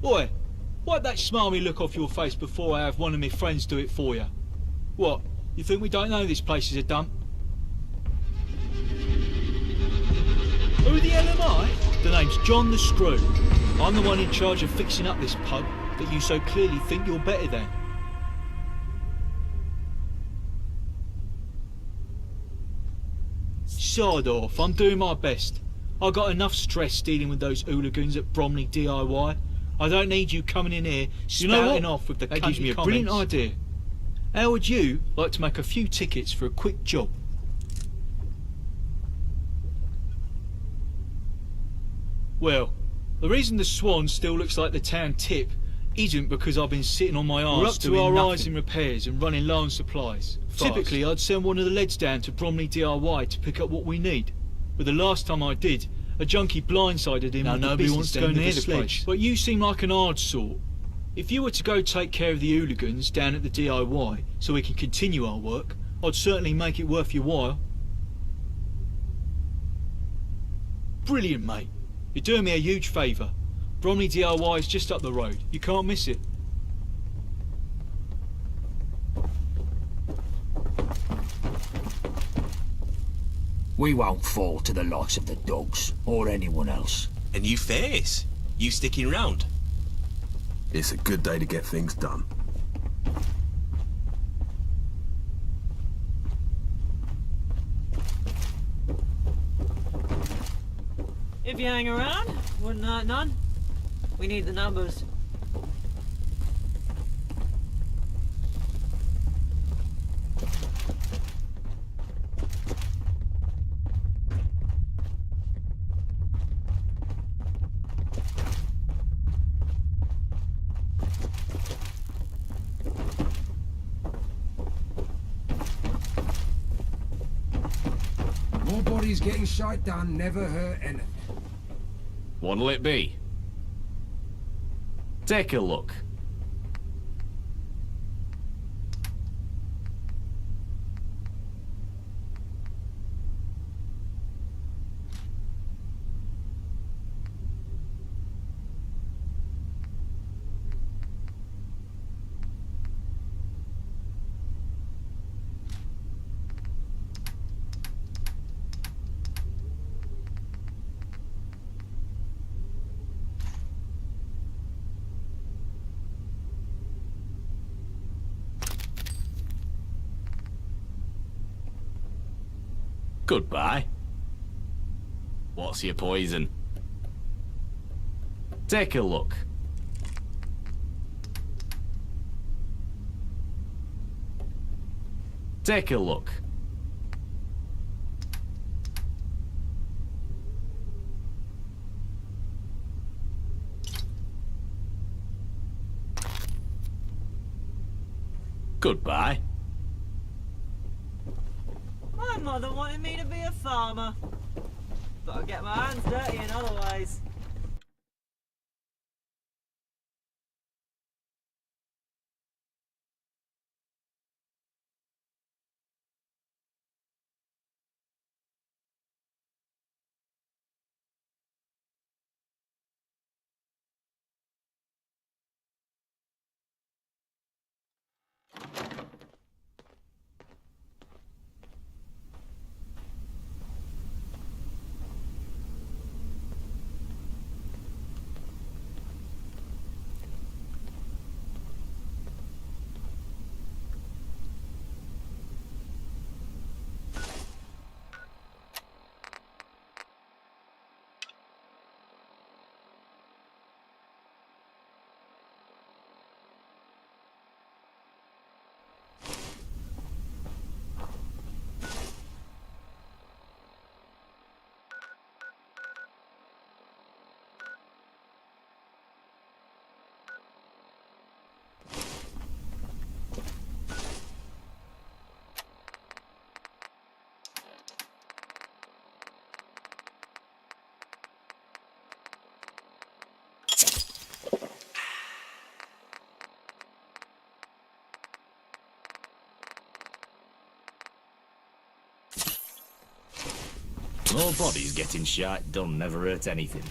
Oi, wipe that smarmy look off your face before I have one of my friends do it for you. What, you think we don't know this place is a dump? Who the hell am I? The name's John the Screw. I'm the one in charge of fixing up this pub that you so clearly think you're better than. Sod off, I'm doing my best. I got enough stress dealing with those hooligans at Bromley DIY. I don't need you coming in here spouting off with the cunty comments. That gives me a brilliant idea. How would you like to make a few tickets for a quick job? Well, the reason the Swan still looks like the town tip isn't because I've been sitting on my arse doing nothing. We're up to our eyes in repairs and running low on supplies. Typically, I'd send one of the leads down to Bromley DIY to pick up what we need. But the last time I did, a junkie blindsided him. Now nobody wants to go near the place. But you seem like an hard sort. If you were to go take care of the hooligans down at the DIY so we can continue our work, I'd certainly make it worth your while. Brilliant, mate. You're doing me a huge favour. Bromley DIY is just up the road. You can't miss it. We won't fall to the likes of the dogs, or anyone else. A new face? You sticking round? It's a good day to get things done. If you hang around, wouldn't hurt none. We need the numbers. More bodies getting shite done never hurt anything. What'll it be? Take a look. Goodbye. What's your poison? Take a look. Take a look. Goodbye. My mother wanted me to be a farmer, but I get my hands dirty in other ways. More bodies getting shite done never hurt anything.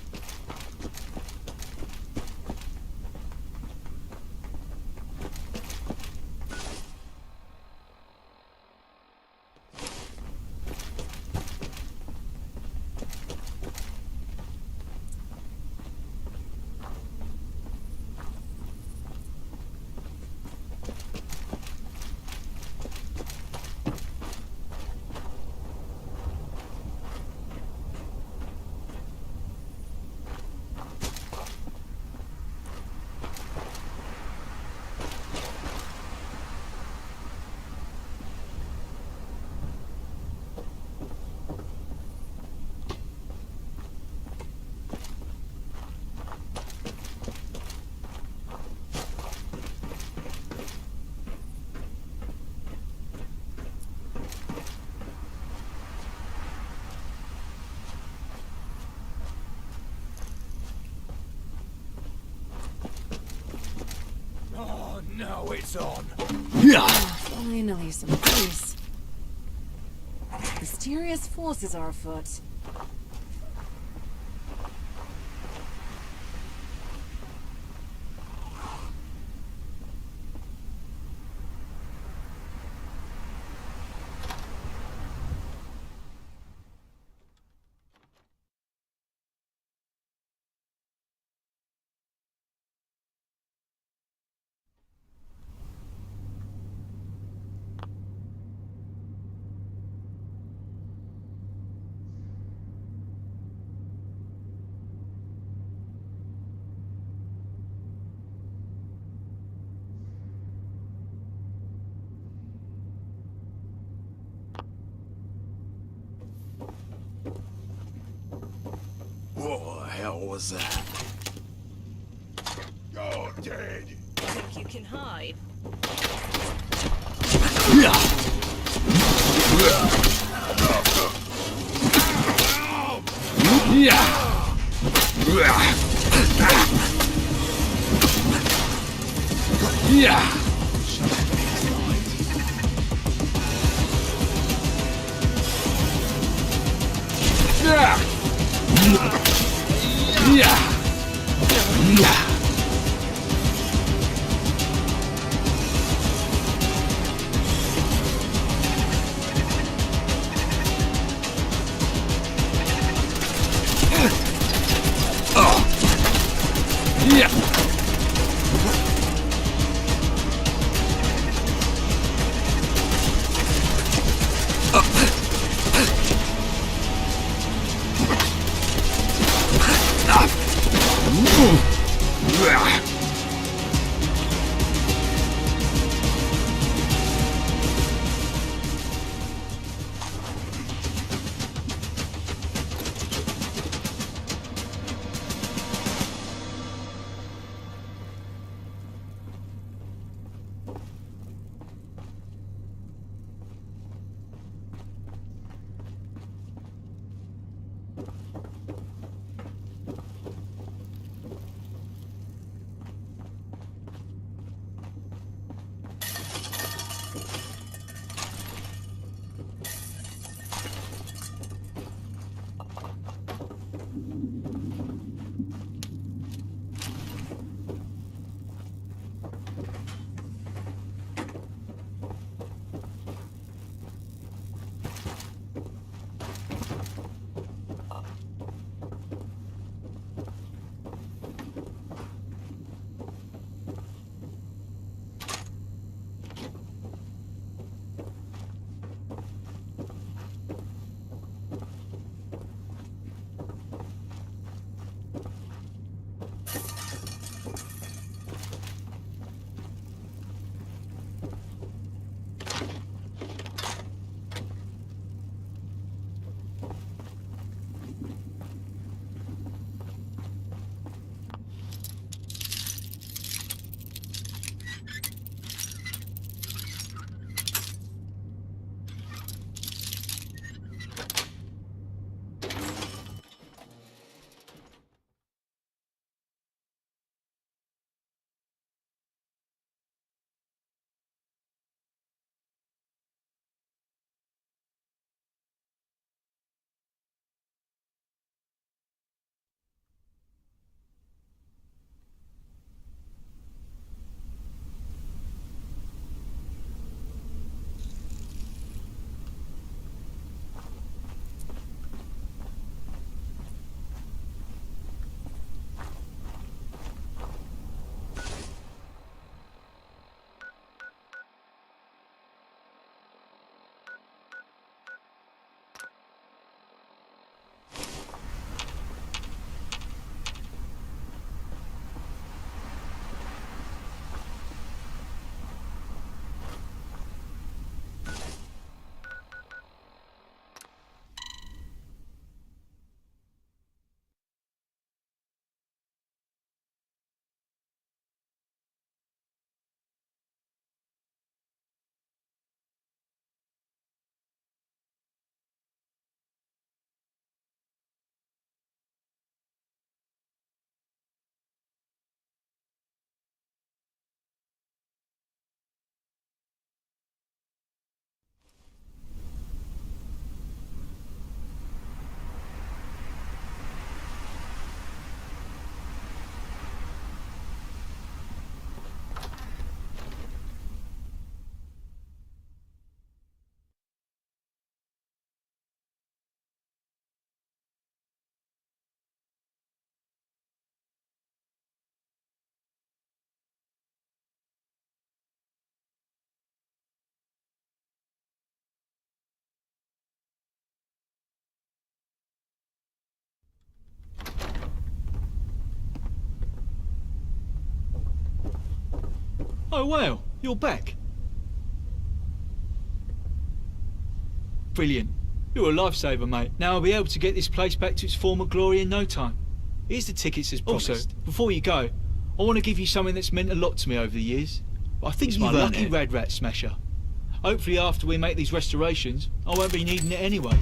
Oh, no, it's on. Finally, some peace. Mysterious forces are afoot. What the hell was that? You're dead. Think you can hide? Oh wow, you're back. Brilliant. You're a lifesaver, mate. Now I'll be able to get this place back to its former glory in no time. Here's the tickets as promised. Also, before you go, I want to give you something that's meant a lot to me over the years. But I think it's my lucky Rad Rat Smasher. Hopefully after we make these restorations, I won't be needing it anyway.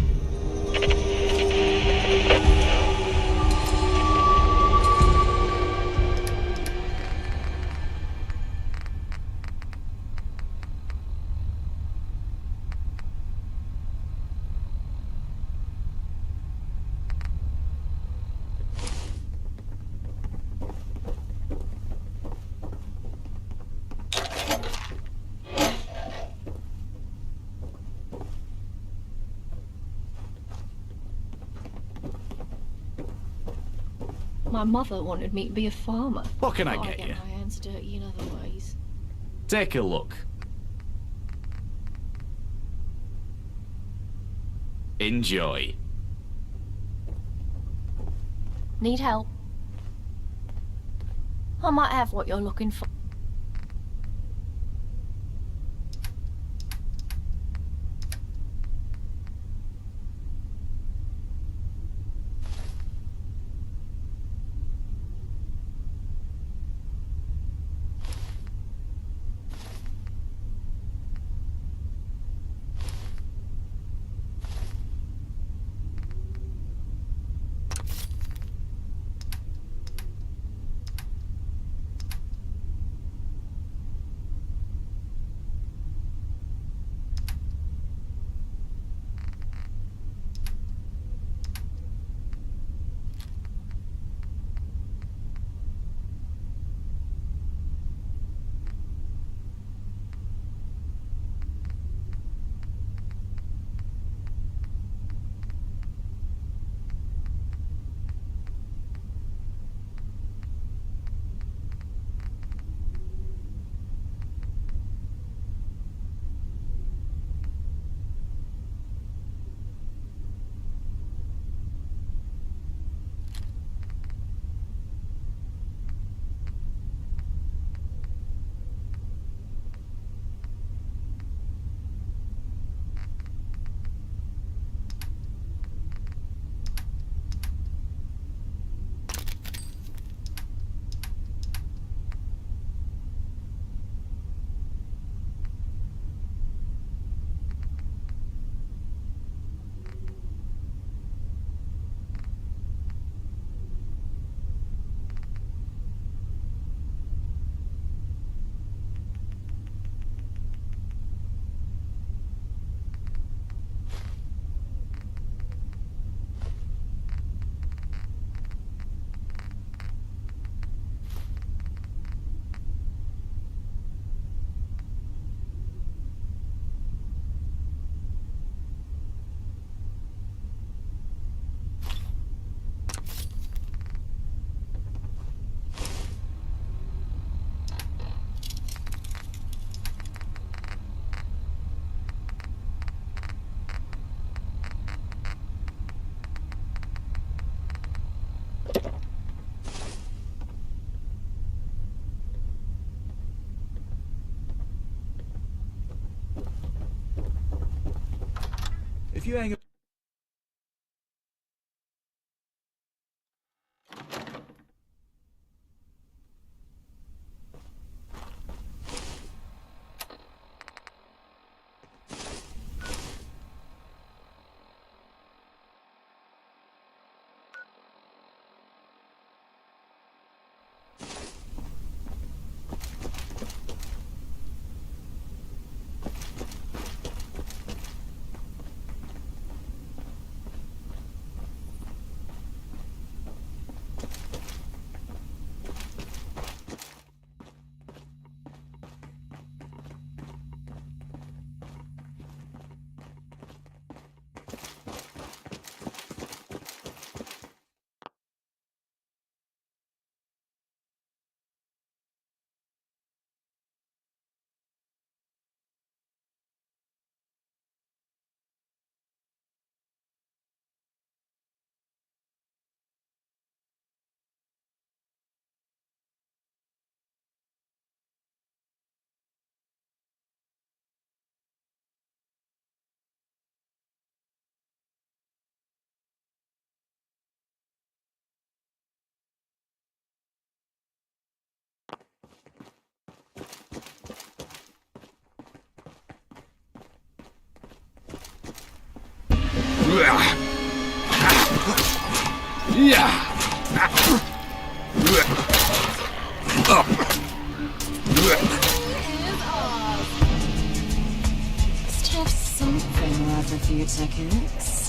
My mother wanted me to be a farmer. What can I But get you? my hands dirty in other ways. Take a look. Enjoy. Need help? I might have what you're looking for. If you hang Must have something worth a few tickets.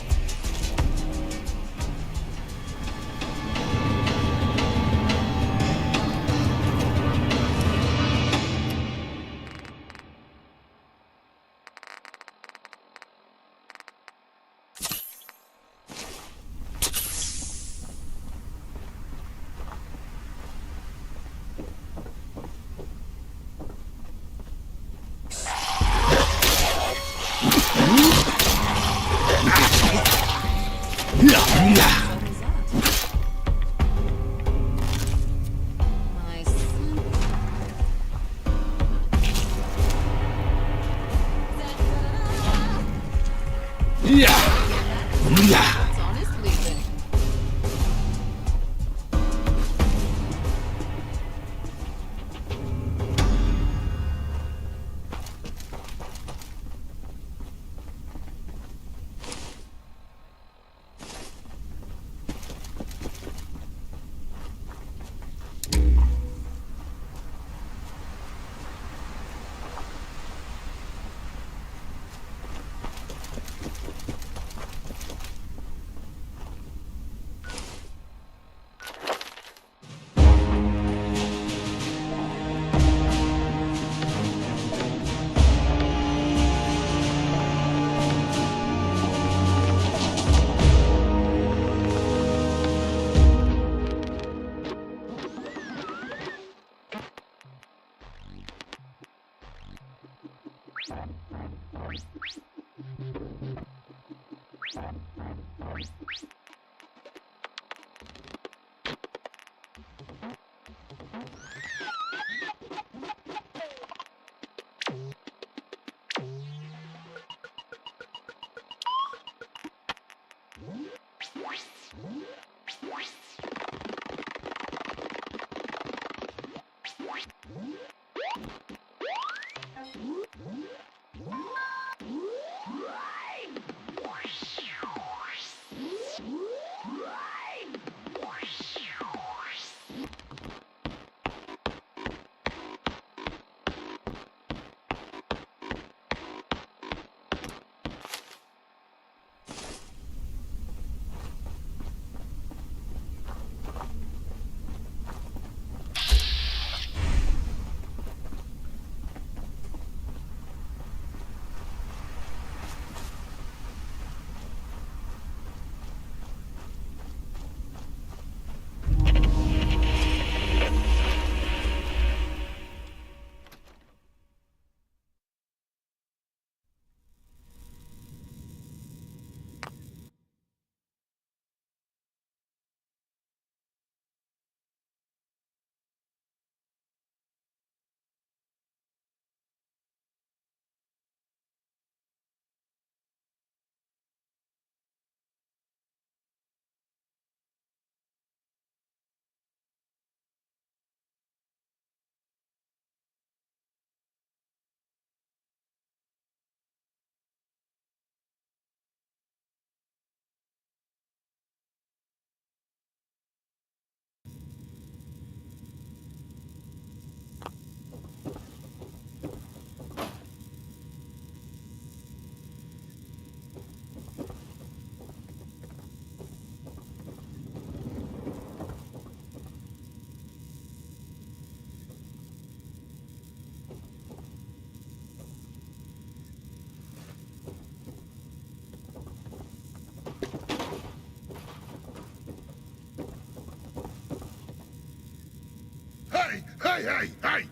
Hey!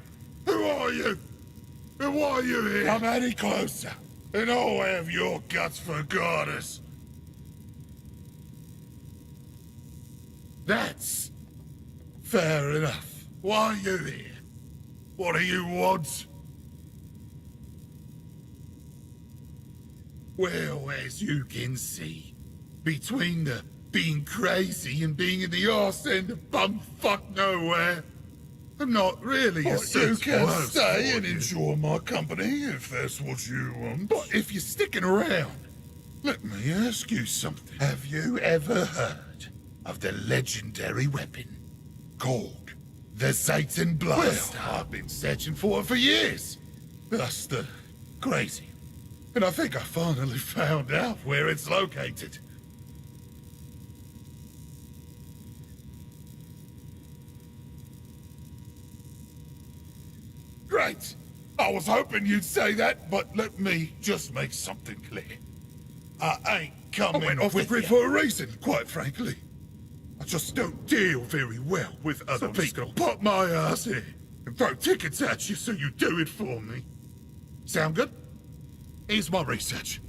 Who are you? And why are you here? Come any closer, and I'll have your guts for goddess. That's fair enough. Why are you here? What do you want? Well, as you can see, between the being crazy and being in the arse end of bumfuck nowhere, I'm not really a You can host stay for and you. enjoy my company if that's what you want. But if you're sticking around, Let me ask you something. Have you ever heard of the legendary weapon called the Satan Blaster? Well, I've been searching for it for years. That's the crazy. And I think I finally found out where it's located. Great. I was hoping you'd say that, but let me just make something clear. I ain't coming. I went off the grid for a reason, quite frankly. I just don't deal very well with other people. I'm just gonna pop my ass here and throw tickets at you so you do it for me. Sound good? Here's my research.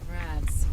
Rads.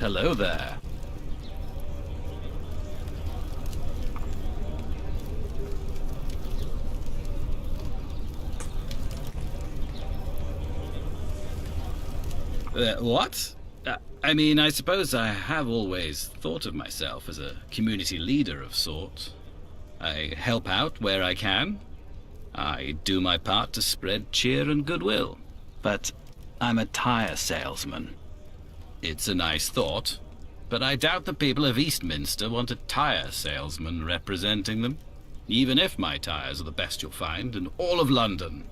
Hello there. What? I mean, I suppose I have always thought of myself as a community leader of sorts. I help out where I can. I do my part to spread cheer and goodwill. But I'm a tire salesman. It's a nice thought, but I doubt the people of Eastminster want a tire salesman representing them, even if my tires are the best you'll find in all of London.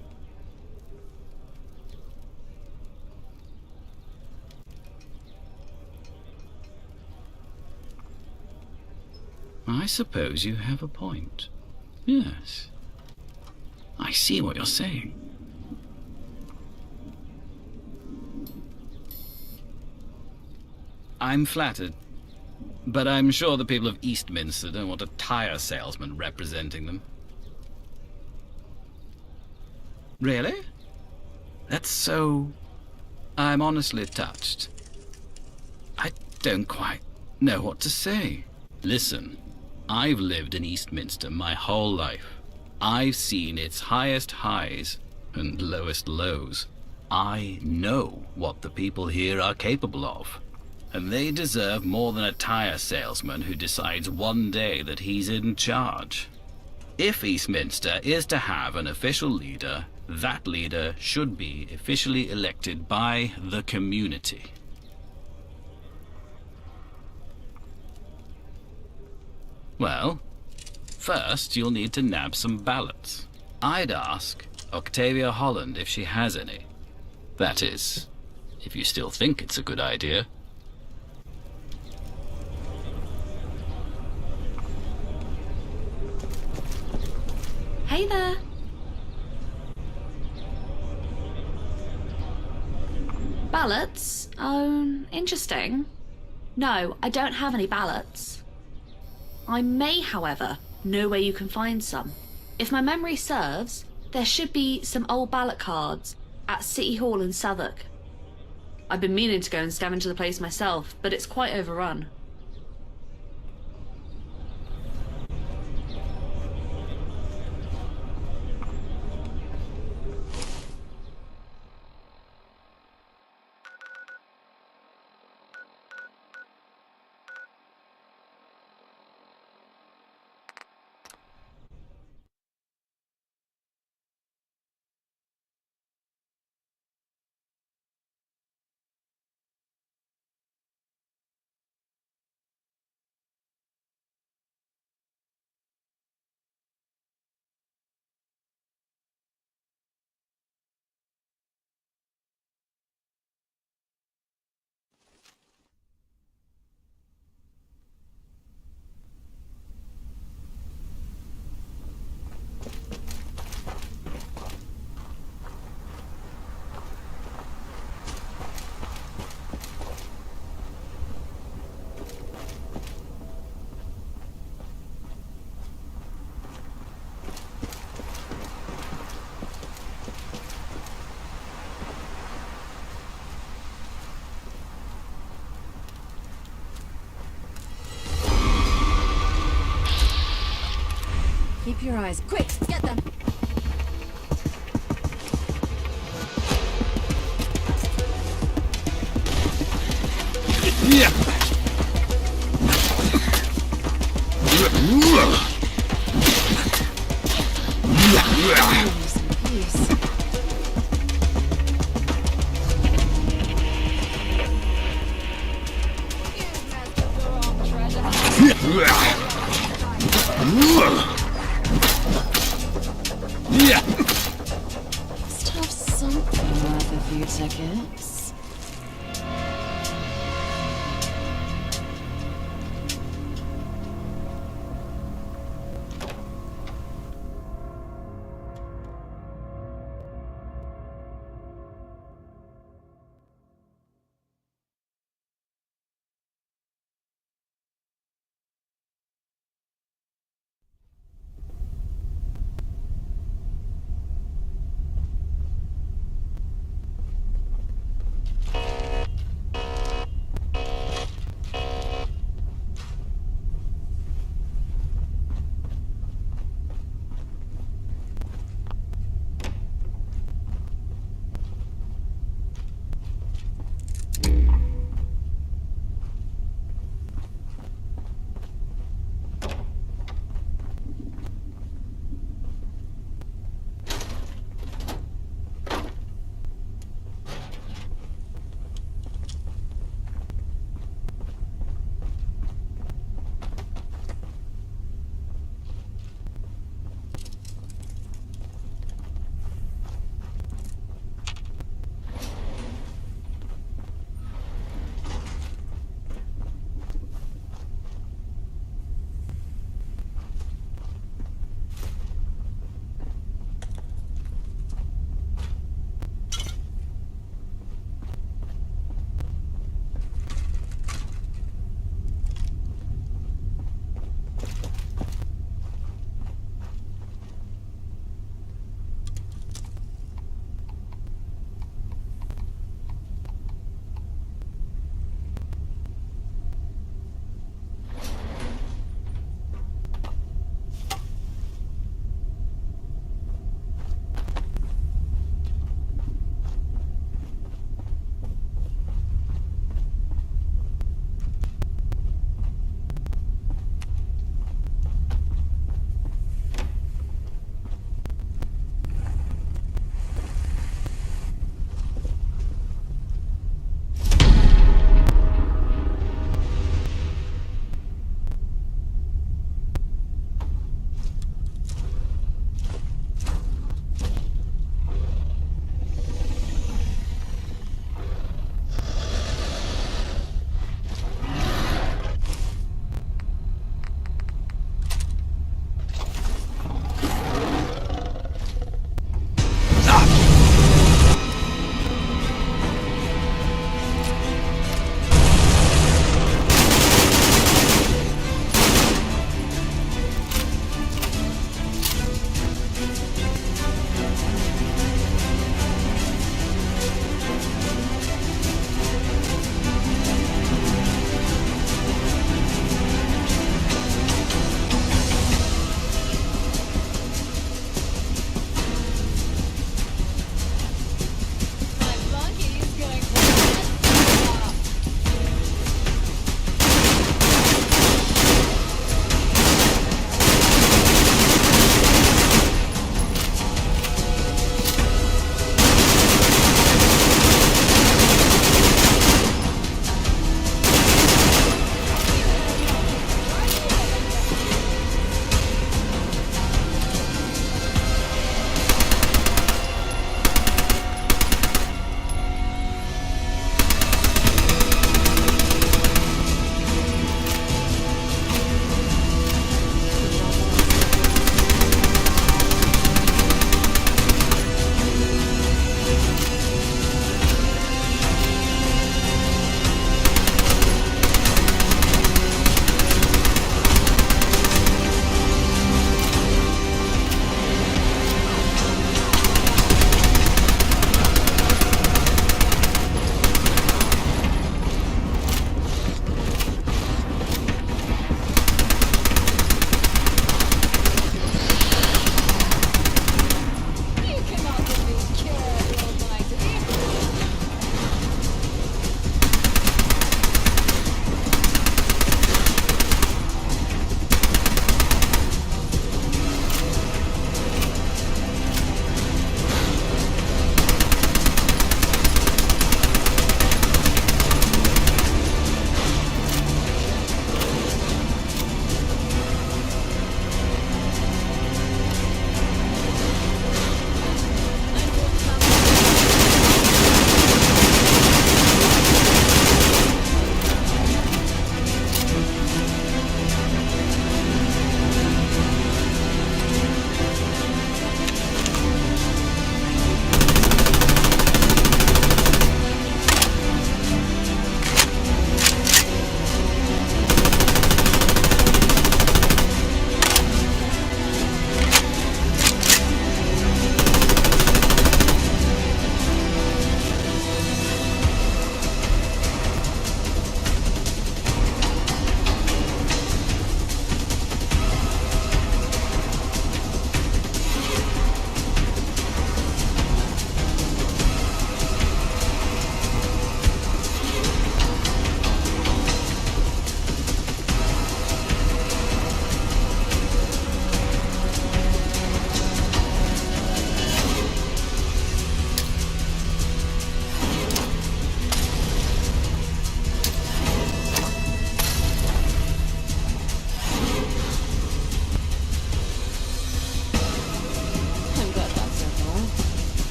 I suppose you have a point. Yes. I see what you're saying. I'm flattered, but I'm sure the people of Eastminster don't want a tire salesman representing them. Really? That's so... I'm honestly touched. I don't quite know what to say. Listen, I've lived in Eastminster my whole life. I've seen its highest highs and lowest lows. I know what the people here are capable of. And they deserve more than a tire salesman who decides one day that he's in charge. If Eastminster is to have an official leader, that leader should be officially elected by the community. Well, first you'll need to nab some ballots. I'd ask Octavia Holland if she has any. That is, if you still think it's a good idea. Hey there. Ballots? Oh, interesting. No, I don't have any ballots. I may, however, know where you can find some. If my memory serves, there should be some old ballot cards at City Hall in Southwark. I've been meaning to go and scavenge the place myself, but it's quite overrun. Keep your eyes. Quick, get them. Must have something worth a few tickets.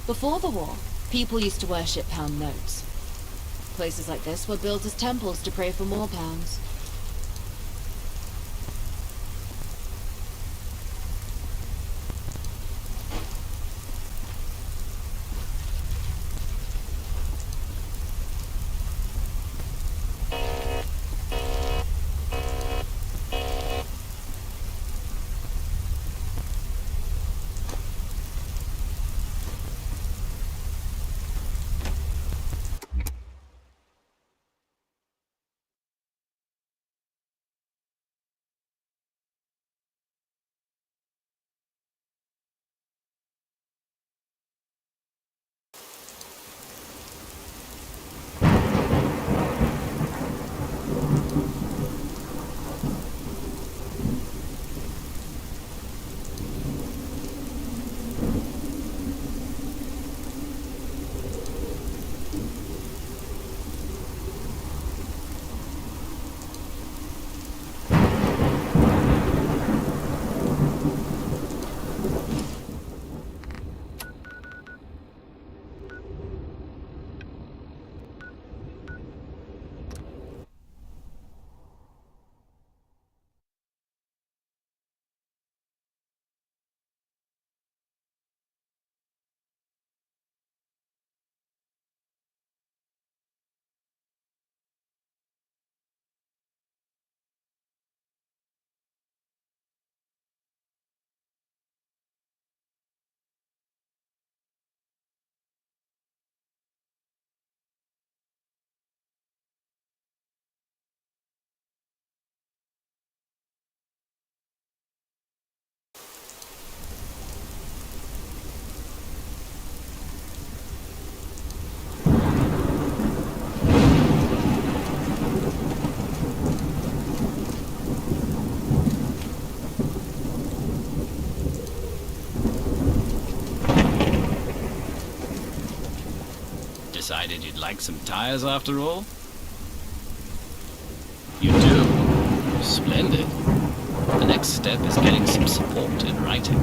Before the war, people used to worship pound notes. Places like this were built as temples to pray for more pounds. Decided you'd like some tires after all? You do? Splendid. The next step is getting some support in writing.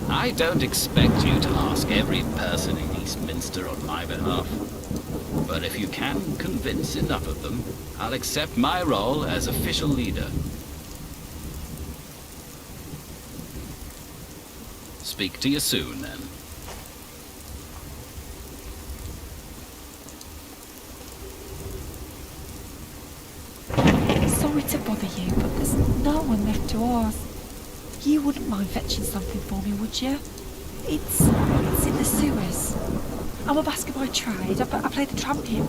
I don't expect you to ask every person in Eastminster on my behalf. But if you can convince enough of them, I'll accept my role as official leader. Speak to you soon, then. Sorry to bother you, but there's no one left to ask. You wouldn't mind fetching something for me, would you? It's in the sewers. I'm a basket by trade. I play the trumpet.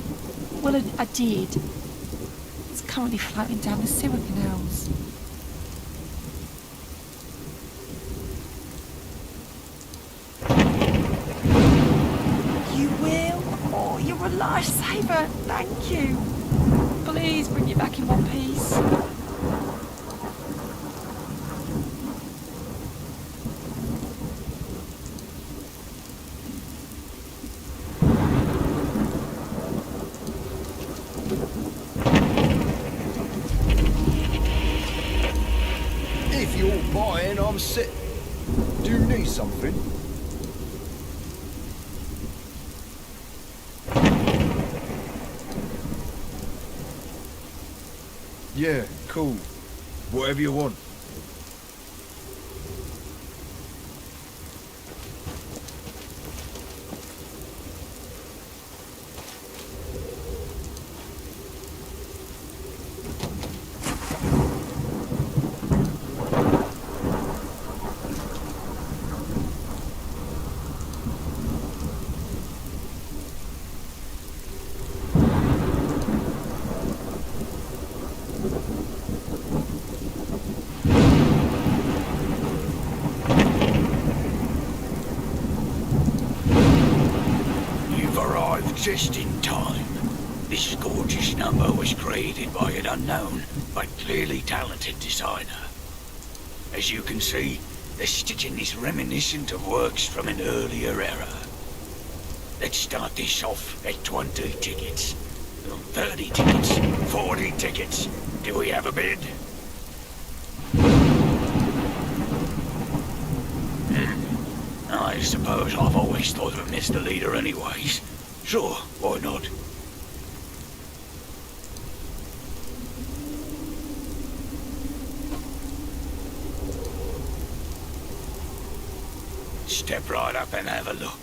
Well, I did. It's currently floating down the sewer canals. You will? Oh, you're a lifesaver. Thank you. Please bring it back in one piece. If you're buying, I'm set. Do you need something? Yeah, cool. Whatever you want. Just in time. This gorgeous number was created by an unknown, but clearly talented designer. As you can see, the stitching is reminiscent of works from an earlier era. Let's start this off at 20 tickets. 30 tickets, 40 tickets. Do we have a bid? I suppose I've always thought of him as the leader anyways. Sure, why not? Step right up and have a look.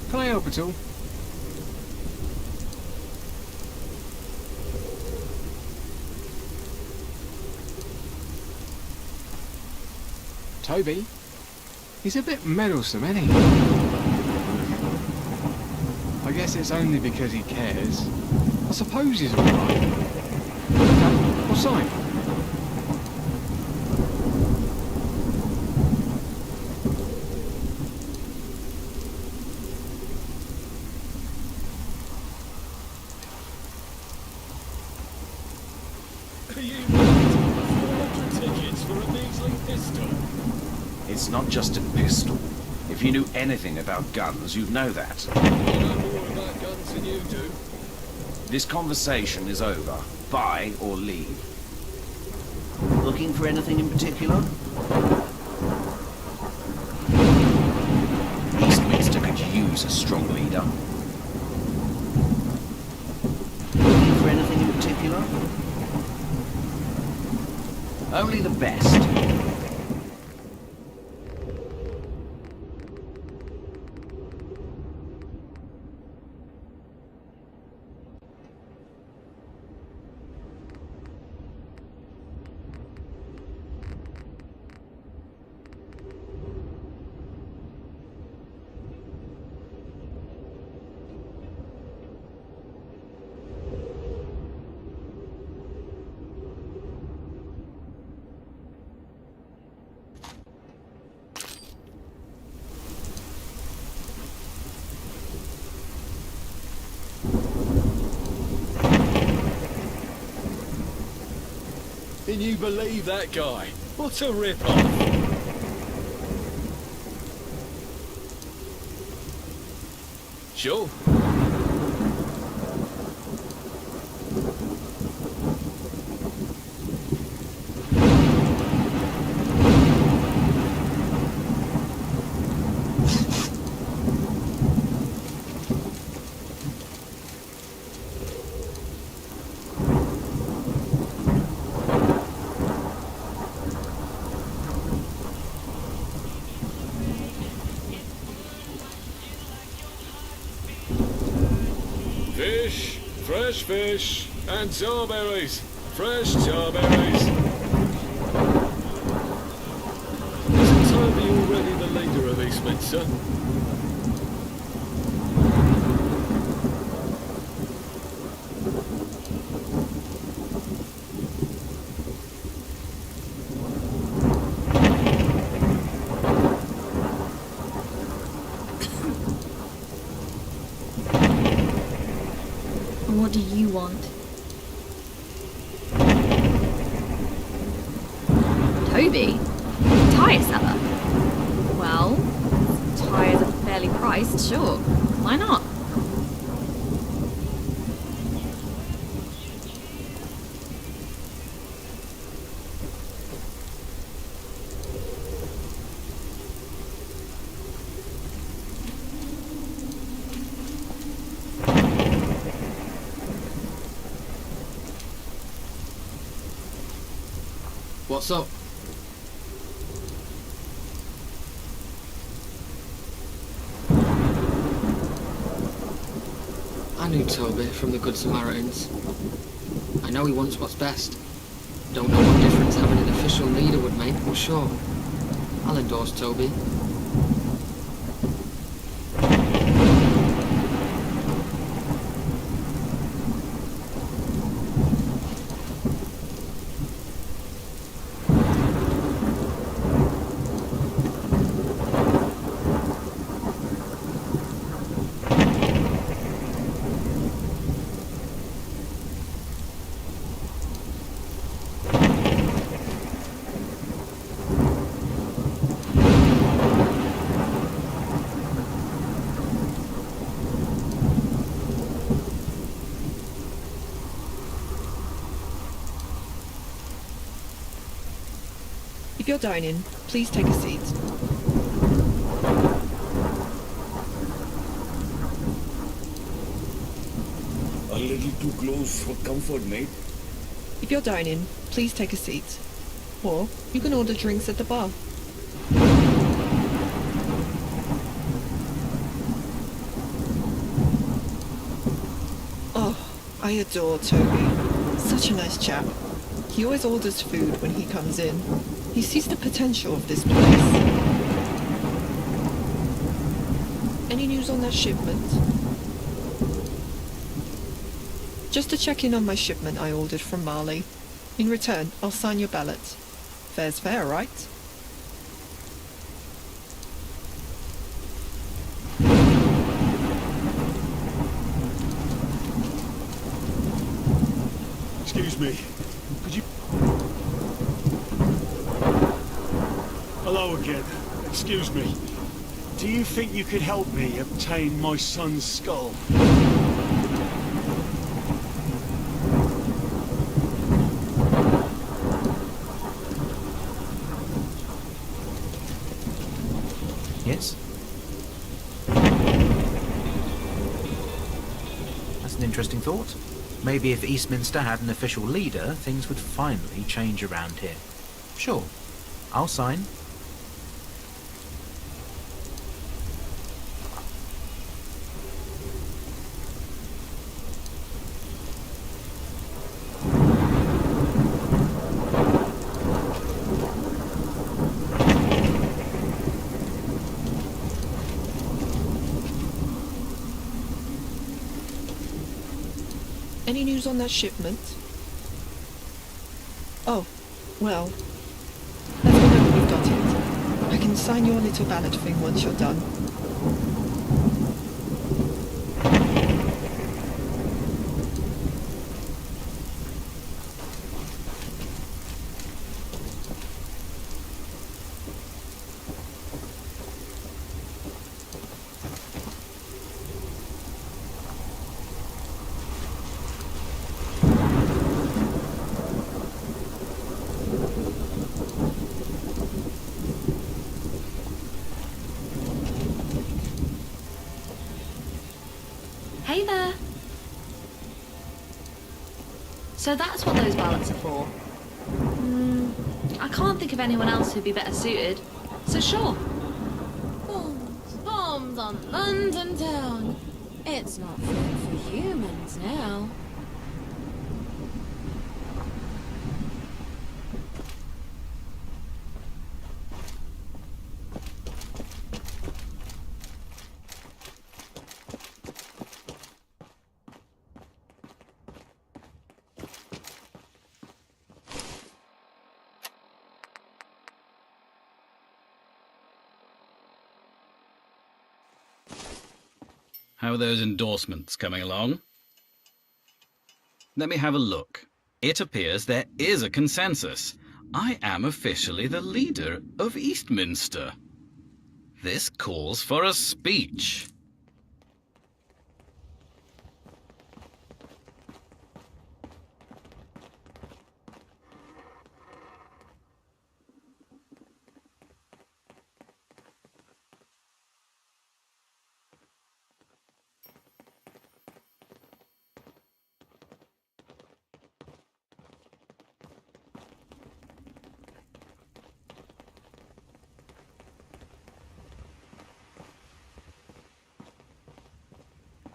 Can I help at all? Toby? He's a bit meddlesome, isn't he? I guess it's only because he cares. I suppose he's alright. Okay, what sign? It's not just a pistol. If you knew anything about guns, you'd know that. I know more about guns than you do. This conversation is over. Buy or leave. Looking for anything in particular? Eastminster could use a strong leader. Looking for anything in particular? Only the best. Can you believe that guy? What a rip-off! Sure. Fish, fresh fish, and strawberries. Fresh strawberries. Isn't Toby already the leader of Eastminster? What do you want? Toby? Tyre seller? Well, tyres are fairly priced, sure. Why not? What's up? knew Toby from the Good Samaritans. I know he wants what's best. Don't know what difference having an official leader would make, but sure. I'll endorse Toby. If you're dining, please take a seat. A little too close for comfort, mate. If you're dining, please take a seat. Or you can order drinks at the bar. Oh, I adore Toby. Such a nice chap. He always orders food when he comes in. He sees the potential of this place. Any news on that shipment? Just to check in on my shipment I ordered from Marley. In return, I'll sign your ballot. Fair's fair, right? Excuse me. Could you... Hello again. Excuse me. Do you think you could help me obtain my son's skull? Yes? That's an interesting thought. Maybe if Eastminster had an official leader, things would finally change around here. Sure. I'll sign. Any news on that shipment? Oh, well, let me know when you've got it. I can sign your little ballot thing once you're done. Hey there. So that's what those ballots are for. I can't think of anyone else who'd be better suited. So sure. Bombs, bombs on London town. It's not fit for humans now. How are those endorsements coming along? Let me have a look. It appears there is a consensus. I am officially the leader of Eastminster. This calls for a speech.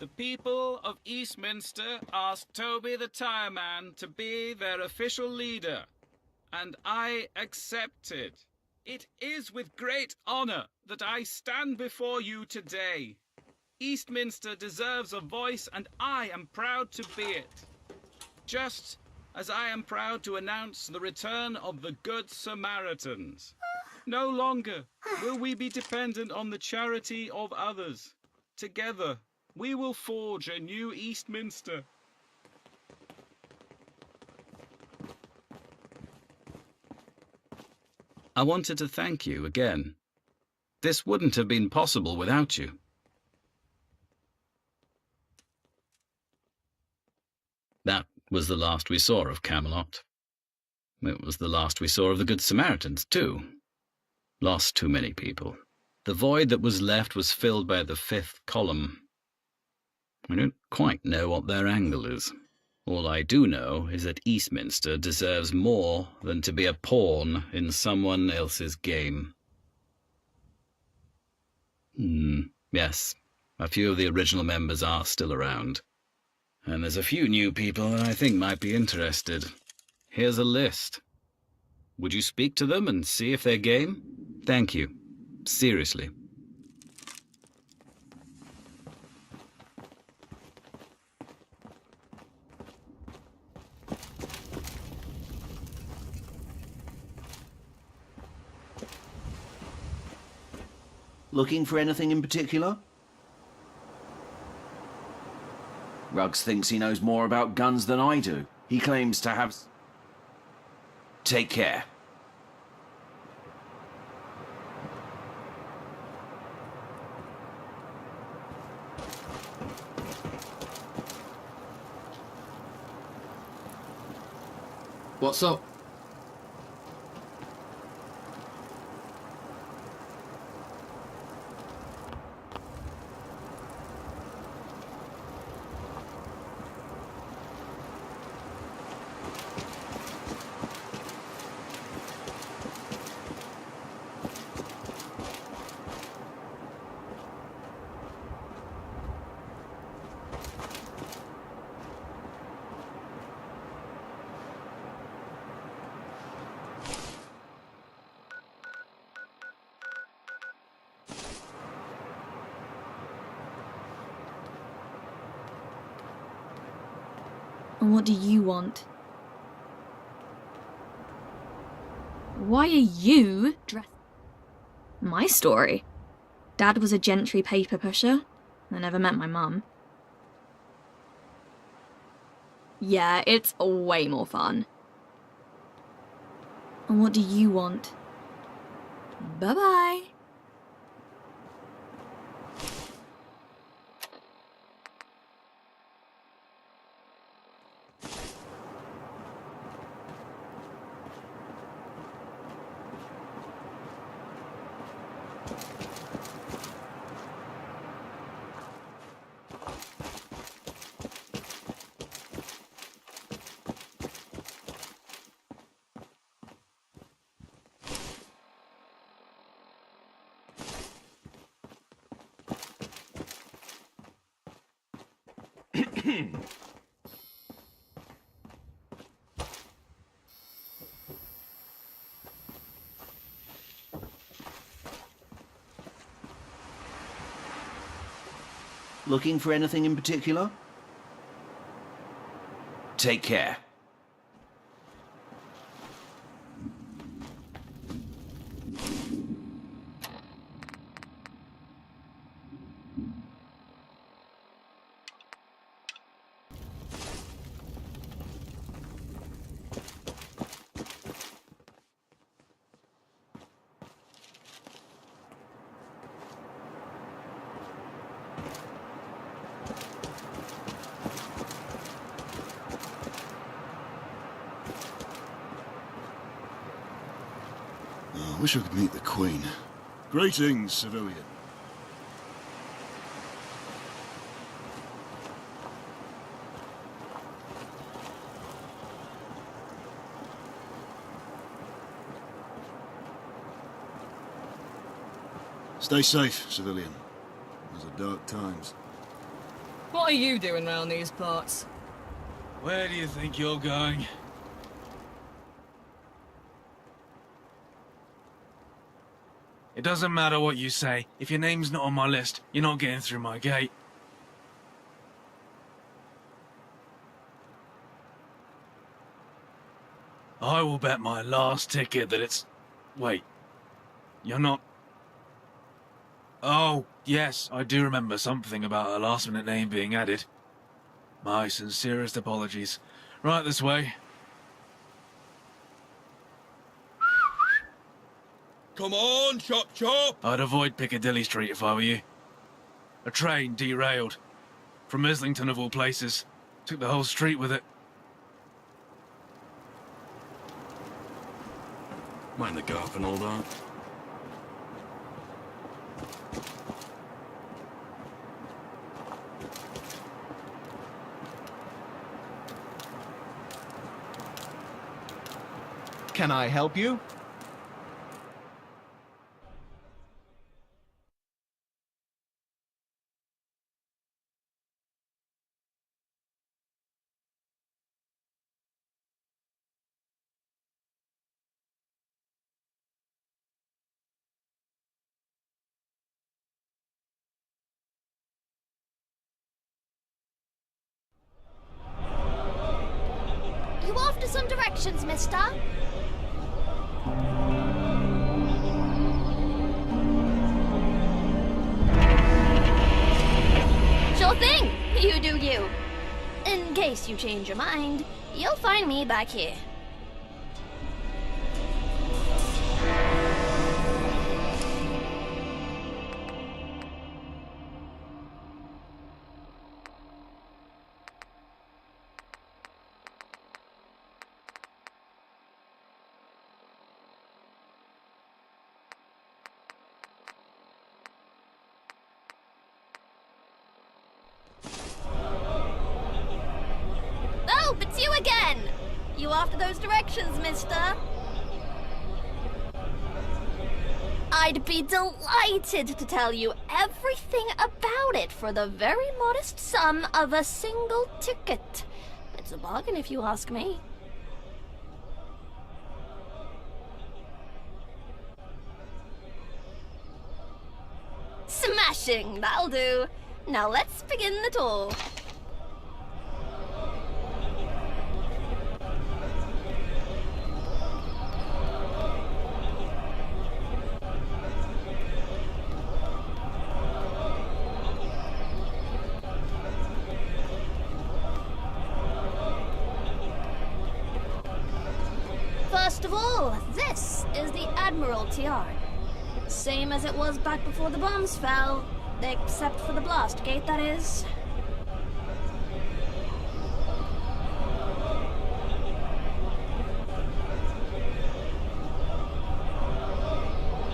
The people of Eastminster asked Toby the Tire Man to be their official leader, and I accepted. It is with great honor that I stand before you today. Eastminster deserves a voice, and I am proud to be it. Just as I am proud to announce the return of the Good Samaritans. No longer will we be dependent on the charity of others. Together, we will forge a new Eastminster. I wanted to thank you again. This wouldn't have been possible without you. That was the last we saw of Camelot. It was the last we saw of the Good Samaritans, too. Lost too many people. The void that was left was filled by the fifth column. I don't quite know what their angle is. All I do know is that Eastminster deserves more than to be a pawn in someone else's game. Yes, a few of the original members are still around. And there's a few new people that I think might be interested. Here's a list. Would you speak to them and see if they're game? Thank you. Seriously. Looking for anything in particular? Ruggs thinks he knows more about guns than I do. He claims to have... Take care. What's up? And what do you want? Why are you dressed? My story? Dad was a gentry paper pusher. I never met my mum. Yeah, it's way more fun. And what do you want? Bye-bye. Looking for anything in particular? Take care. I wish I could meet the Queen. Greetings, civilian. Stay safe, civilian. These are dark times. What are you doing round these parts? Where do you think you're going? It doesn't matter what you say. If your name's not on my list, you're not getting through my gate. I will bet my last ticket that it's... Wait. You're not... Oh, yes, I do remember something about a last-minute name being added. My sincerest apologies. Right this way. Come on, chop chop! I'd avoid Piccadilly Street if I were you. A train derailed. From Islington of all places. Took the whole street with it. Mind the garp and all that. Can I help you? You after some directions, mister? Sure thing! You do you. In case you change your mind, you'll find me back here. Oh, it's you again! You after those directions, mister? I'd be delighted to tell you everything about it for the very modest sum of a single ticket. It's a bargain if you ask me. Smashing! That'll do. Now let's begin the tour. First of all, this is the Admiralty Yard. Same as it was back before the bombs fell, except for the blast gate, that is.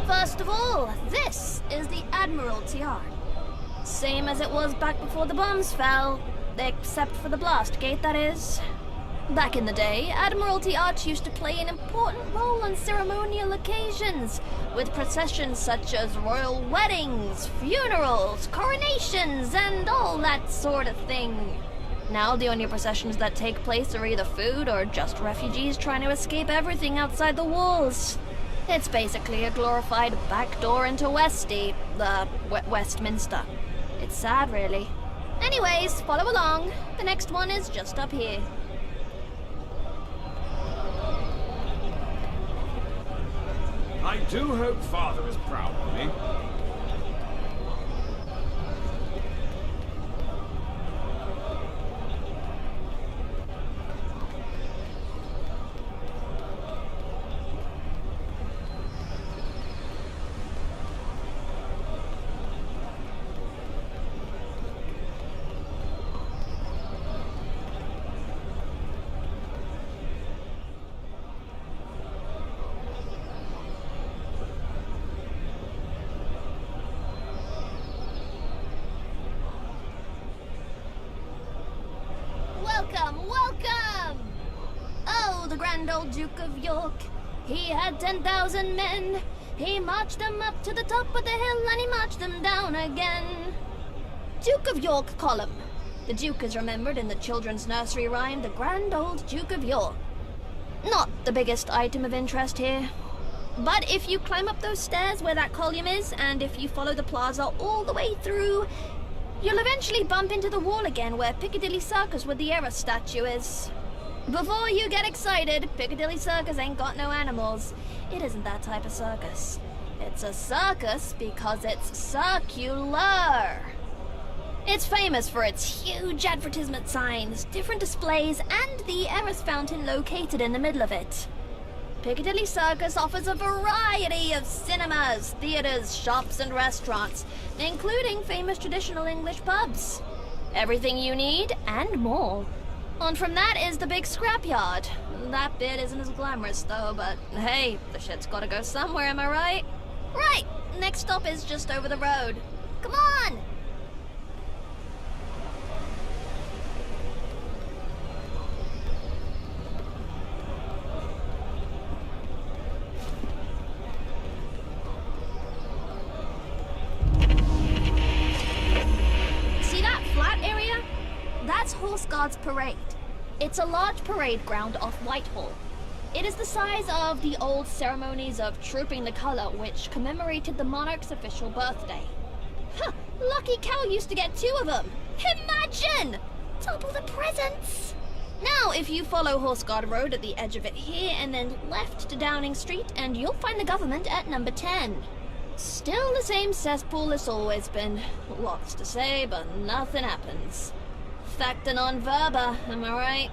First of all, this is the Admiralty Yard. Same as it was back before the bombs fell, except for the blast gate, that is. Back in the day, Admiralty Arch used to play an important role on ceremonial occasions, with processions such as royal weddings, funerals, coronations, and all that sort of thing. Now the only processions that take place are either food or just refugees trying to escape everything outside the walls. It's basically a glorified backdoor into Westminster. It's sad, really. Anyways, follow along. The next one is just up here. I do hope Father is proud of me. Welcome, welcome! Oh, the grand old Duke of York. He had 10,000 men. He marched them up to the top of the hill and he marched them down again. Duke of York column. The Duke is remembered in the children's nursery rhyme, The Grand Old Duke of York. Not the biggest item of interest here. But if you climb up those stairs where that column is, and if you follow the plaza all the way through, you'll eventually bump into the wall again where Piccadilly Circus with the Era statue is. Before you get excited, Piccadilly Circus ain't got no animals. It isn't that type of circus. It's a circus because it's circular. It's famous for its huge advertisement signs, different displays, and the Eris fountain located in the middle of it. Piccadilly Circus offers a variety of cinemas, theaters, shops, and restaurants, including famous traditional English pubs. Everything you need and more. On from that is the big scrapyard. That bit isn't as glamorous though, but hey, the shit's gotta go somewhere, am I right? Right! Next stop is just over the road. Come on! See that flat area? That's Horse Guards Parade. It's a large parade ground off Whitehall. It is the size of the old ceremonies of Trooping the Colour, which commemorated the monarch's official birthday. Huh, lucky Cal used to get 2 of them. Imagine! Double the presents! Now, if you follow Horse Guard Road at the edge of it here, and then left to Downing Street, and you'll find the government at number 10. Still the same cesspool it's always been. Lots to say, but nothing happens. Facta non verba, am I right?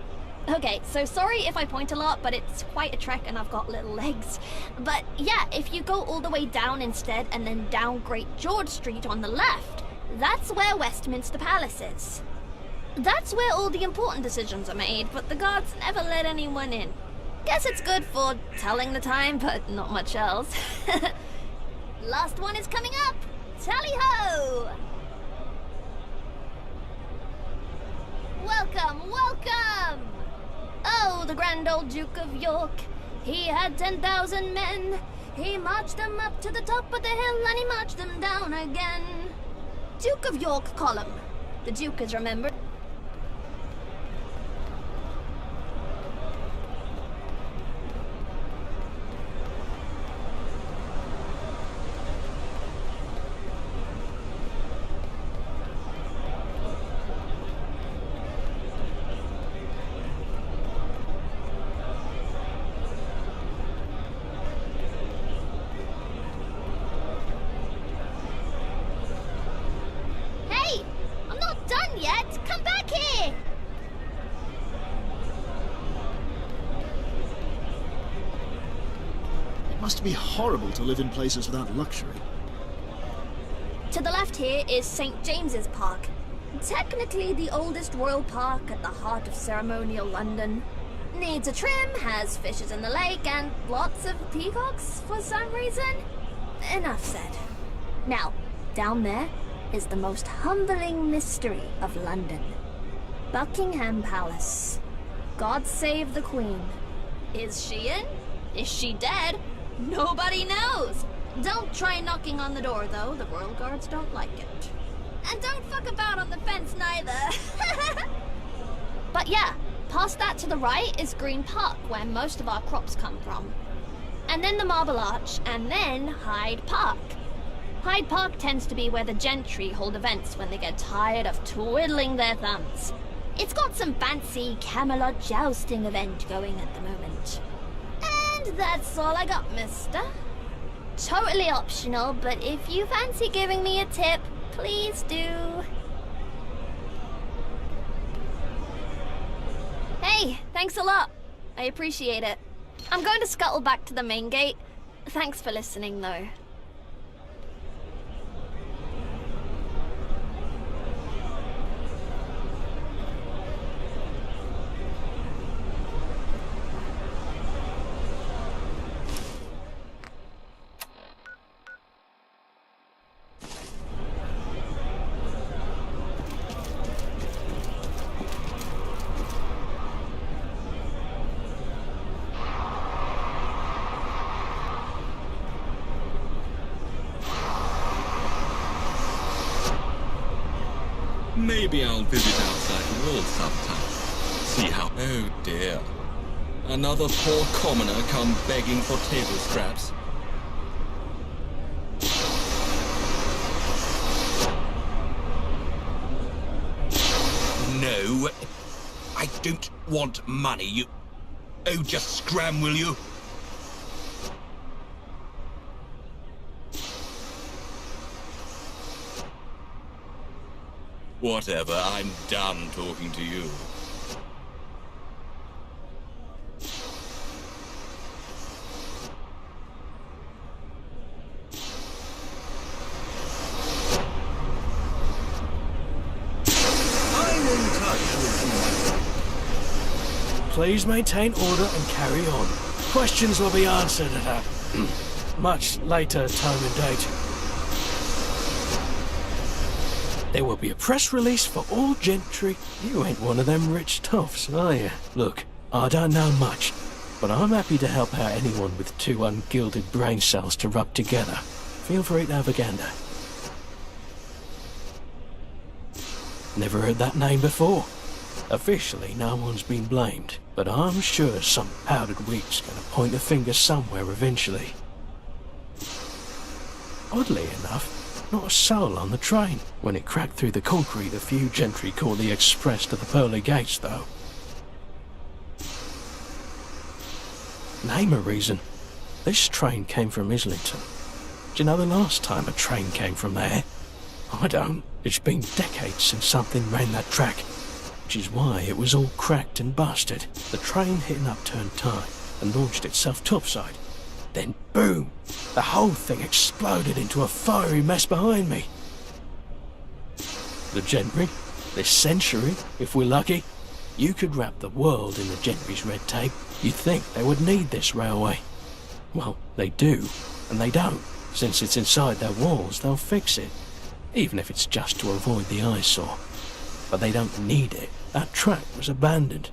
Okay, so sorry if I point a lot, but it's quite a trek and I've got little legs. But yeah, if you go all the way down instead and then down Great George Street on the left, that's where Westminster Palace is. That's where all the important decisions are made, but the guards never let anyone in. Guess it's good for telling the time, but not much else. Last one is coming up! Tally-ho! Welcome, welcome! Oh, the grand old Duke of York, he had 10,000 men. He marched them up to the top of the hill and he marched them down again. Duke of York column. The Duke is remembered. Must be horrible to live in places without luxury. To the left here is St. James's Park. Technically the oldest royal park at the heart of ceremonial London. Needs a trim, has fishes in the lake, and lots of peacocks for some reason. Enough said. Now, down there is the most humbling mystery of London. Buckingham Palace. God save the Queen. Is she in? Is she dead? Nobody knows! Don't try knocking on the door, though. The royal guards don't like it. And don't fuck about on the fence, neither. But yeah, past that to the right is Green Park, where most of our crops come from. And then the Marble Arch, and then Hyde Park. Hyde Park tends to be where the gentry hold events when they get tired of twiddling their thumbs. It's got some fancy Camelot jousting event going at the moment. And that's all I got, mister. Totally optional, but if you fancy giving me a tip, please do. Hey, thanks a lot. I appreciate it. I'm going to scuttle back to the main gate. Thanks for listening, though. Maybe I'll visit outside walls sometime. See how... Oh dear. Another poor commoner come begging for table scraps. No, I don't want money. You... Oh, just scram, will you? Whatever, I'm done talking to you. I'm in touch with you. Please maintain order and carry on. Questions will be answered at a much later time and date. There will be a press release for all gentry. You ain't one of them rich toffs, are you? Look, I don't know much, but I'm happy to help out anyone with 2 ungilded brain cells to rub together. Feel free to have a gander. Never heard that name before. Officially, no one's been blamed, but I'm sure some powdered wig's gonna point a finger somewhere eventually. Oddly enough, not a soul on the train. When it cracked through the concrete, a few gentry caught the express to the pearly gates, though. Name a reason. This train came from Islington. Do you know the last time a train came from there? I don't. It's been decades since something ran that track, which is why it was all cracked and busted. The train hit an upturned tide and launched itself topside. Then boom! The whole thing exploded into a fiery mess behind me. The gentry, this century, if we're lucky, you could wrap the world in the gentry's red tape. You'd think they would need this railway. Well, they do, and they don't. Since it's inside their walls, they'll fix it, even if it's just to avoid the eyesore. But they don't need it. That track was abandoned,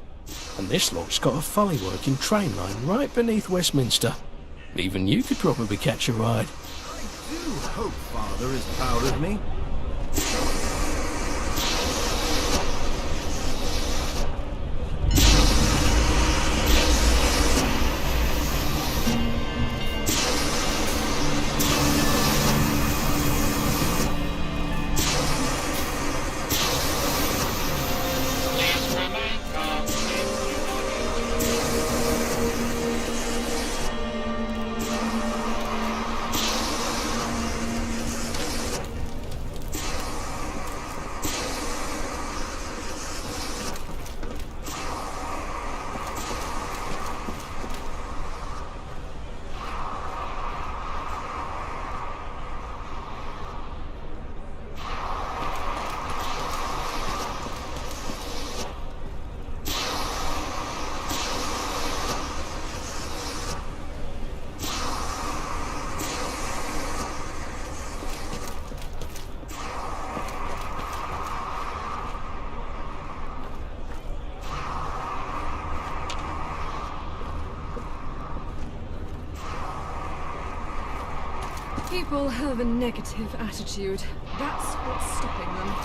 and this lot's got a fully working train line right beneath Westminster. Even you could probably catch a ride. I do hope Father is proud of me. People have a negative attitude. That's what's stopping them.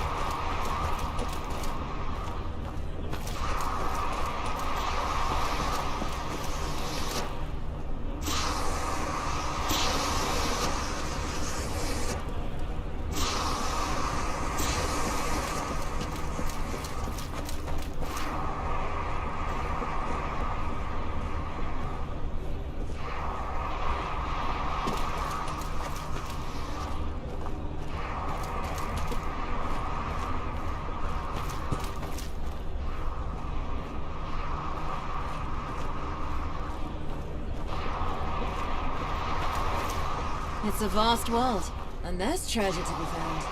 It's a vast world, and there's treasure to be found.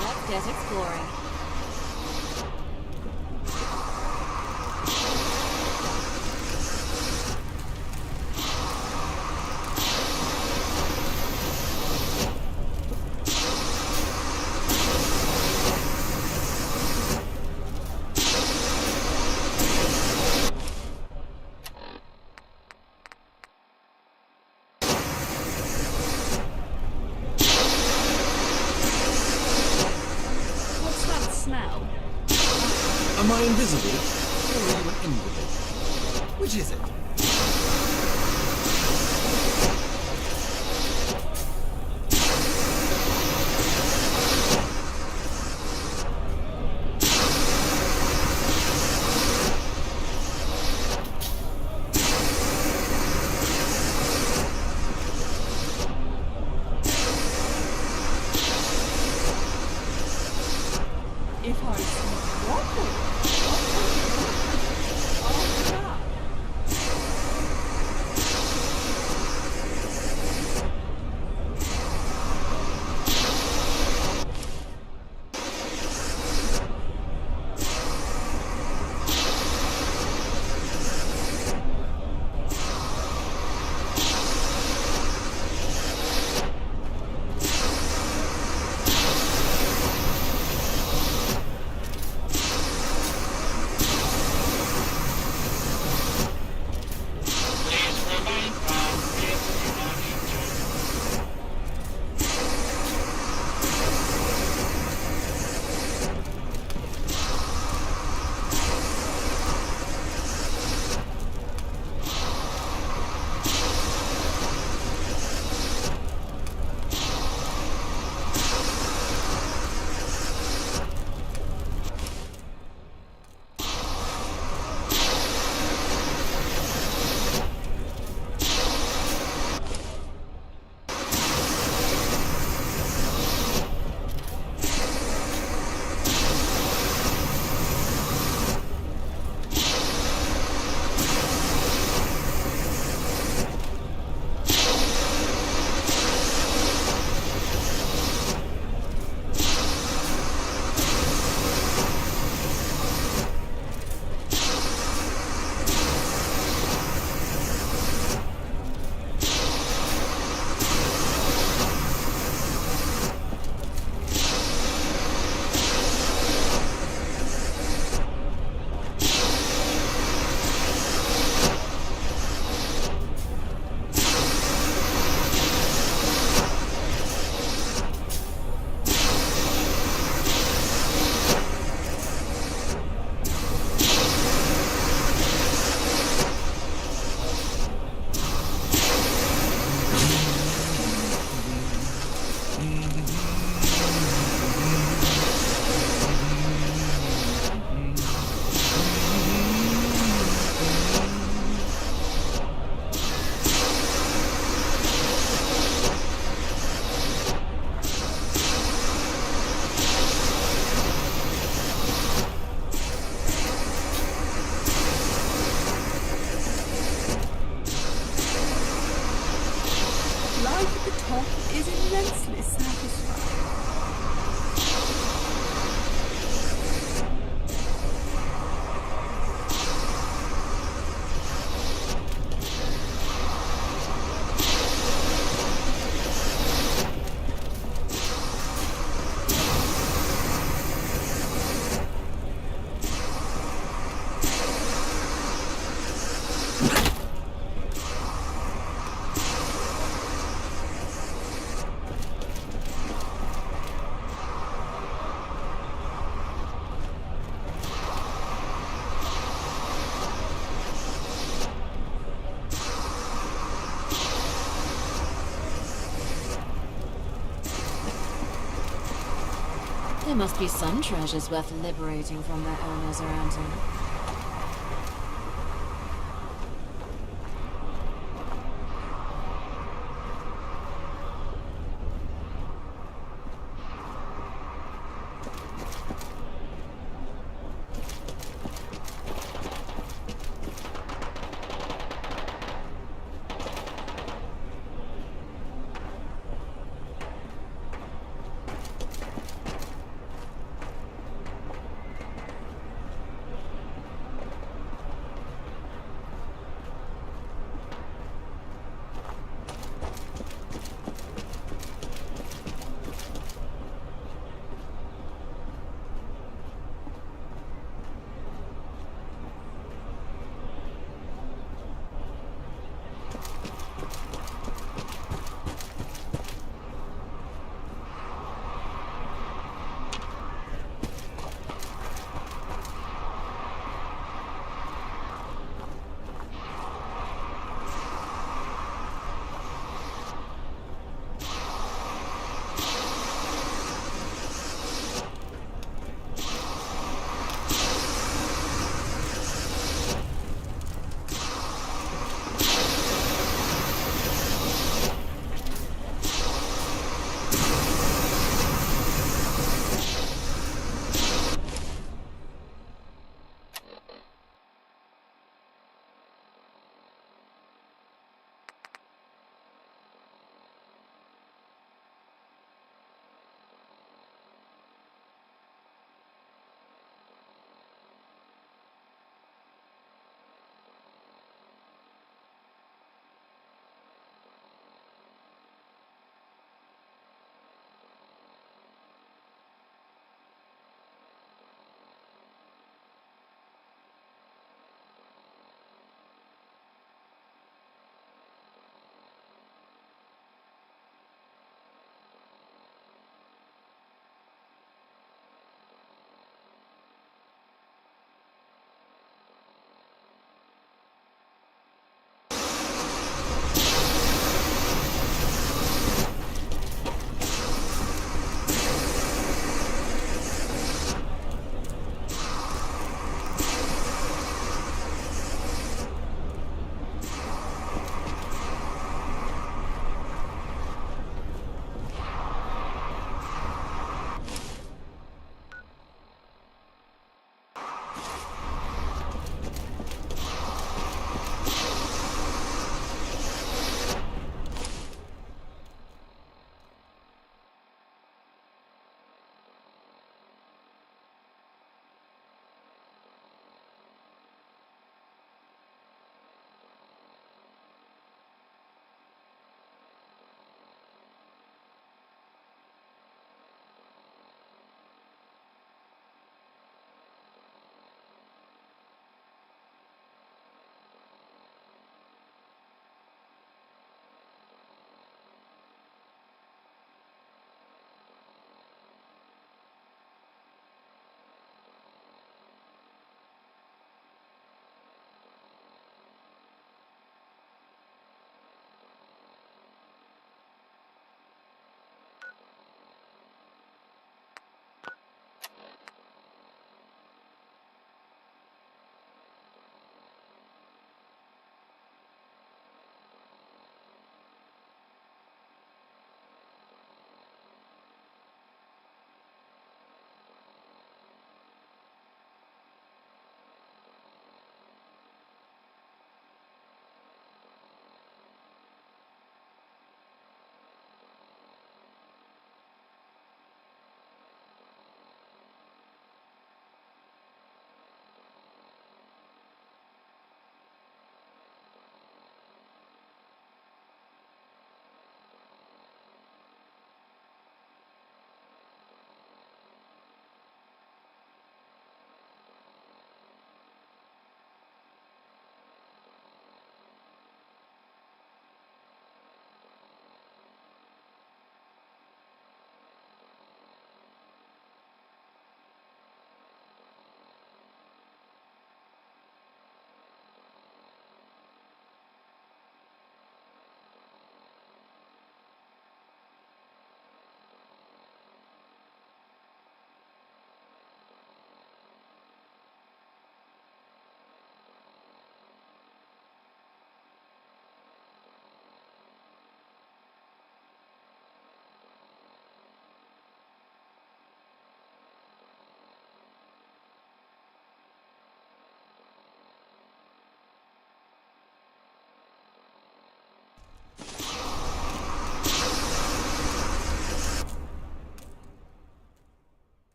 Let's get exploring. invisible, or are you an invalid? Which is it? If I see waffle, life at the top is immensely satisfying. There must be some treasures worth liberating from their owners around him.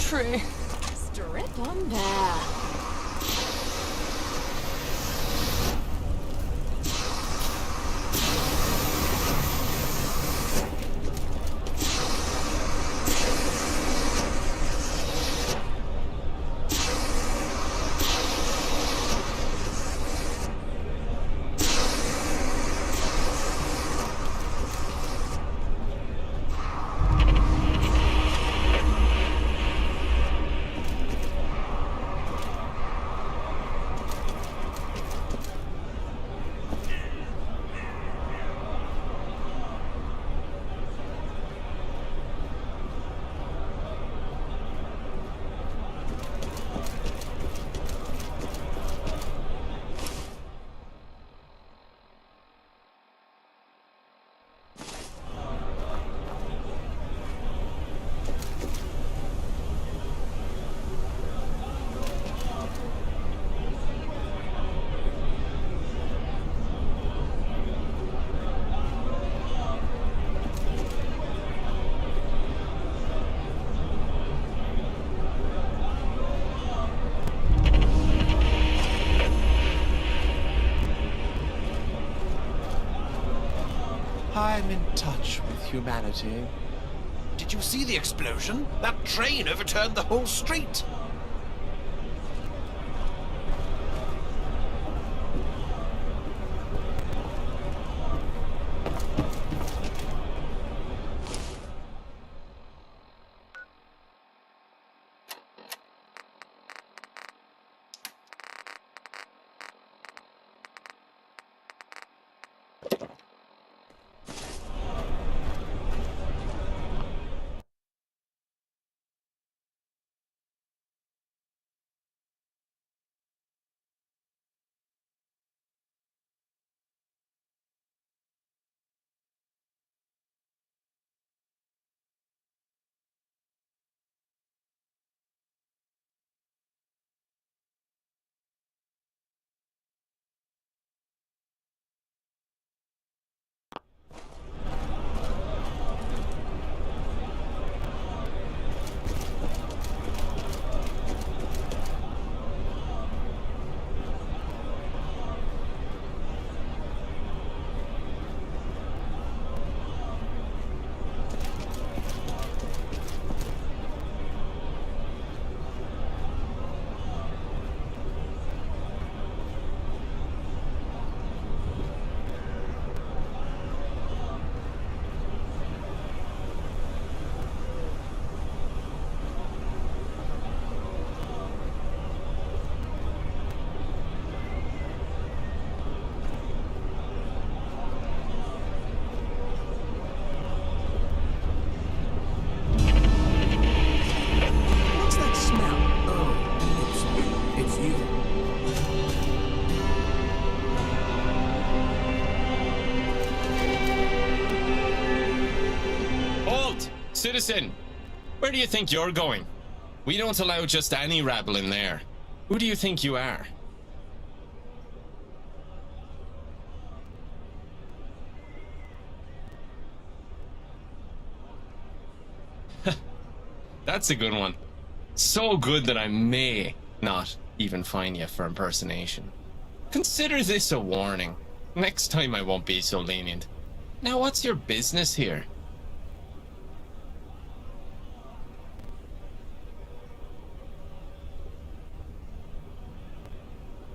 free. Strip on bare. I'm in touch with humanity. Did you see the explosion? That train overturned the whole street. Citizen, where do you think you're going? We don't allow just any rabble in there. Who do you think you are? That's a good one. So good that I may not even fine you for impersonation. Consider this a warning. Next time I won't be so lenient. Now, what's your business here?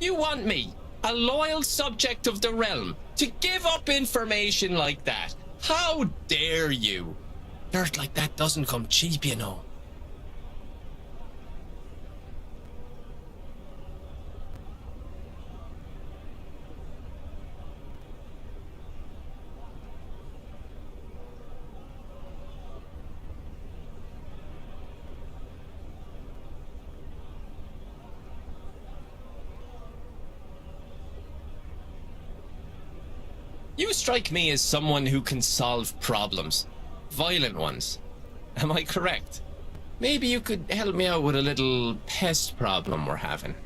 You want me, a loyal subject of the realm, to give up information like that? How dare you? Dirt like that doesn't come cheap, you know. You strike me as someone who can solve problems. Violent ones. Am I correct? Maybe you could help me out with a little pest problem we're having.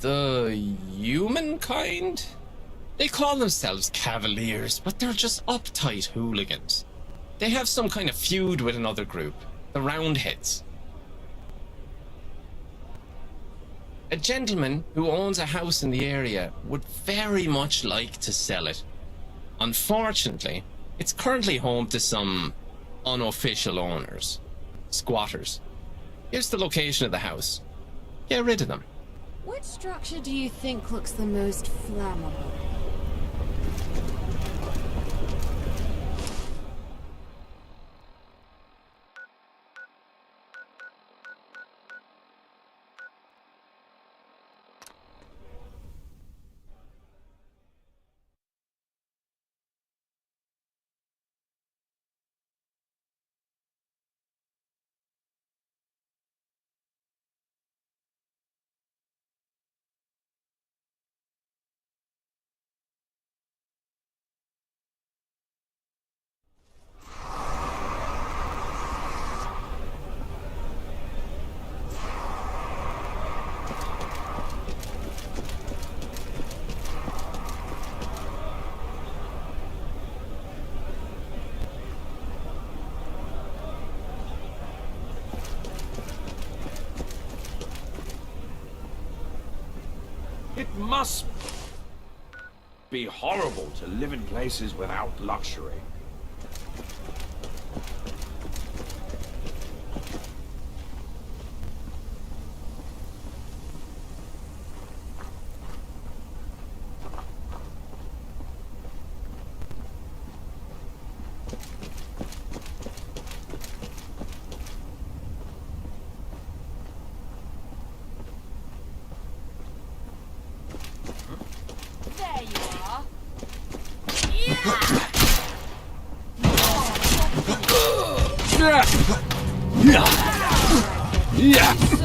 The humankind? They call themselves cavaliers, but they're just uptight hooligans. They have some kind of feud with another group, the Roundheads. A gentleman who owns a house in the area would very much like to sell it. Unfortunately, it's currently home to some unofficial owners, squatters. Here's the location of the house. Get rid of them. Which structure do you think looks the most flammable? It must be horrible to live in places without luxury. There you are. Yeah.